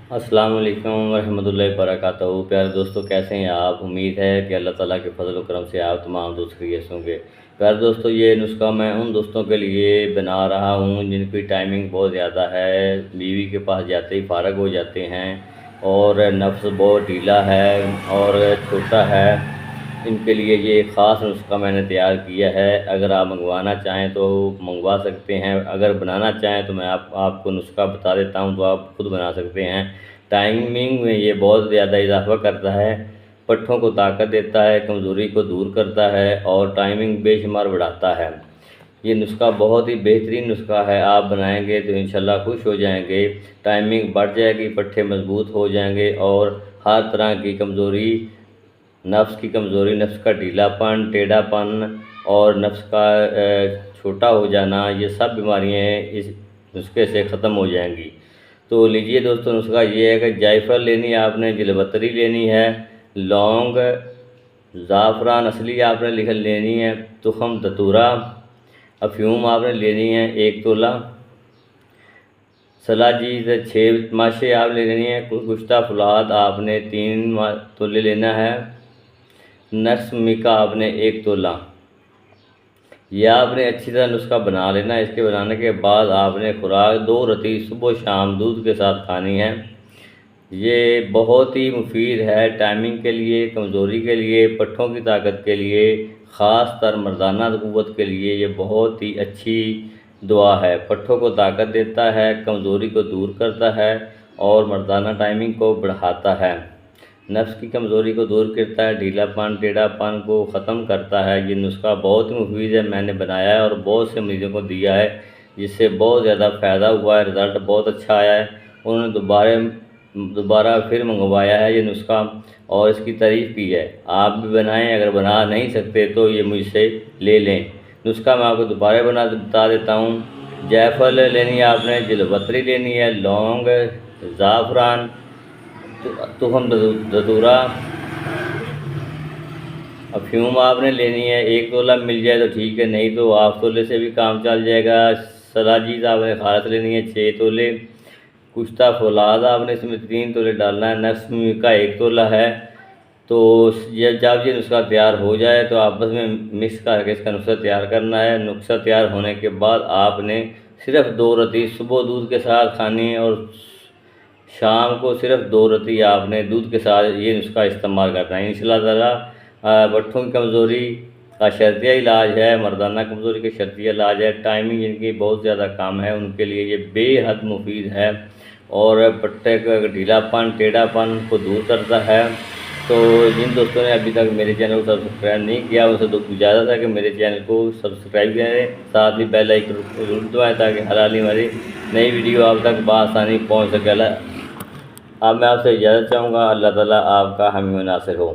अस्सलाम वालेकुम रहमतुल्लाहि वबरकातुहू। प्यारे दोस्तों, कैसे हैं आप? उम्मीद है कि अल्लाह ताला के फजल व करम से आप तमाम दोस्त खैरियत से होंगे। प्यारे दोस्तों, ये नुस्खा मैं उन दोस्तों के लिए बना रहा हूँ जिनकी टाइमिंग बहुत ज़्यादा है, बीवी के पास जाते ही फ़ारग हो जाते हैं और नफ्स बहुत ढीला है और छोटा है। इनके लिए ये ख़ास नुस्खा मैंने तैयार किया है। अगर आप मंगवाना चाहें तो मंगवा सकते हैं, अगर बनाना चाहें तो मैं आपको नुस्खा बता देता हूं तो आप खुद बना सकते हैं। टाइमिंग में ये बहुत ज़्यादा इजाफ़ा करता है, पट्ठों को ताकत देता है, कमज़ोरी को दूर करता है और टाइमिंग बेशुमार बढ़ाता है। ये नुस्खा बहुत ही बेहतरीन नुस्खा है, आप बनाएंगे तो इंशाल्लाह खुश हो जाएंगे। टाइमिंग बढ़ जाएगी, पट्ठे मजबूत हो जाएंगे और हर तरह की कमज़ोरी, नफ्स की कमज़ोरी, नफ्स का ढीलापन, टेढ़ापन और नफ्स का छोटा हो जाना, ये सब बीमारियाँ इस नुस्खे से ख़त्म हो जाएंगी। तो लीजिए दोस्तों, नुस्खा ये है कि जायफल लेनी है आपने, जलपत्री लेनी है, लौंग, ज़ाफ़रान असली आपने लिख लेनी है, तुखम धतूरा, अफ़्यूम आपने लेनी है 1 तोला, सलाजीज़ 6 माशे आपने लेनी है, गुश्ता फुलाद आपने 3 तोले लेना है, नट्स मिका आपने 1 तोला। यह आपने अच्छी तरह नुस्खा बना लेना। इसके बनाने के बाद आपने खुराक 2 रती सुबह शाम दूध के साथ खानी है। ये बहुत ही मुफीद है टाइमिंग के लिए, कमज़ोरी के लिए, पट्ठों की ताकत के लिए, ख़ास तर मर्दाना क़ुव्वत के लिए ये बहुत ही अच्छी दुआ है। पट्ठों को ताकत देता है, कमज़ोरी को दूर करता है और मर्दाना टाइमिंग को बढ़ाता है। नफ्स की कमज़ोरी को दूर करता है, ढीलापन, टेढ़ापन को ख़त्म करता है। ये नुस्खा बहुत ही मुफीद है, मैंने बनाया है और बहुत से मरीज़ों को दिया है, जिससे बहुत ज़्यादा फ़ायदा हुआ है, रिज़ल्ट बहुत अच्छा आया है। उन्होंने दोबारा फिर मंगवाया है ये नुस्खा और इसकी तारीफ़ की है। आप भी बनाएं, अगर बना नहीं सकते तो ये मुझसे ले लें। नुस्खा मैं आपको दोबारा बता देता हूँ। जायफल लेनी है आपने, जलपत्री लेनी है, लौंग, ज़ाफ़रान, तुखम धतूरा, अफ़्यूम आपने लेनी है। 1 तोला मिल जाए तो ठीक है, नहीं तो हाफ तोले से भी काम चल जाएगा। सलाजीज़ आपने खारत लेनी है 6 तोले, कुश्ता फौलाद आपने इसमें 3 तोले डालना है, नफ्स का 1 तोला है। तो जब ये नुस्खा तैयार हो जाए तो आपस में मिक्स करके इसका नुस्खा तैयार करना है। नुस्खा तैयार होने के बाद आपने सिर्फ 2 रती सुबह दूध के साथ खानी है और शाम को सिर्फ 2 रती आपने दूध के साथ ये नुस्खा इस्तेमाल करना है। इंशाल्लाह ताला पट्ठों की कमज़ोरी का शर्तिया इलाज है, मर्दाना कमज़ोरी का शर्तिया इलाज है। टाइमिंग जिनकी बहुत ज़्यादा कम है उनके लिए ये बेहद मुफीद है और पट्टे का ढीलापन, टेढ़ापन को दूर करता है। तो जिन दोस्तों ने अभी तक मेरे चैनल को सब्सक्राइब नहीं किया उनसे इजाज़त है कि मेरे चैनल को सब्सक्राइब करें, साथ ही बेल आइकन जरूर दबाएँ ताकि हर हाल हमारी नई वीडियो आप तक बआसानी पहुँच सके। अब मैं आपसे इजाज़त चाहूँगा। अल्लाह ताला आपका हामी व नासिर हो।